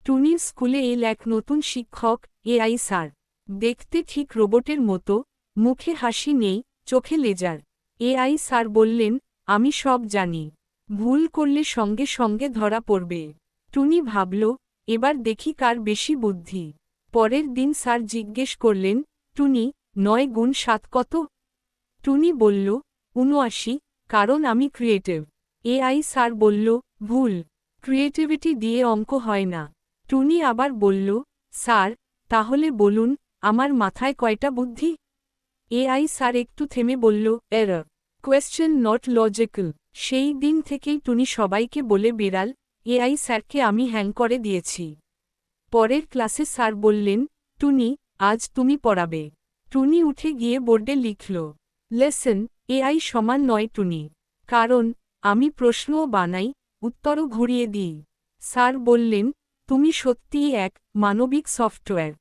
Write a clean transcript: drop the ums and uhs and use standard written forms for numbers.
টুনির স্কুলে এল এক নতুন শিক্ষক, এআই স্যার। দেখতে ঠিক রোবটের মতো, মুখে হাসি নেই, চোখে লেজার। এআই স্যার বললেন, আমি সব জানি। ভুল করলে সঙ্গে সঙ্গে ধরা পড়বে। টুনি ভাবল, এবার দেখি কার বেশি বুদ্ধি। পরের দিন স্যার জিজ্ঞেস করলেন, টুনি, ৯ গুণ ৭ কত? টুনি বলল, ৭৯, কারণ আমি ক্রিয়েটিভ। এআই স্যার বলল, ভুল। ক্রিয়েটিভিটি দিয়ে অঙ্ক হয় না। টুনি আবার বলল, স্যার, তাহলে বলুন, আমার মাথায় কয়টা বুদ্ধি? এআই স্যার একটু থেমে বলল, এরর, কোয়েশ্চেন নট লজিক্যাল। সেই দিন থেকেই টুনি সবাইকে বলে বেড়াল, এআই স্যারকে আমি হ্যাং করে দিয়েছি। পরের ক্লাসে স্যার বললেন, টুনি, আজ তুমি পড়াবে। টুনি উঠে গিয়ে বোর্ডে লিখল, লেসন, এআই সমান নয় টুনি। কারণ, আমি প্রশ্নও বানাই, উত্তরও ঘুরিয়ে দিই। স্যার বললেন, তুমি সত্যিই এক মানবিক সফটওয়্যার।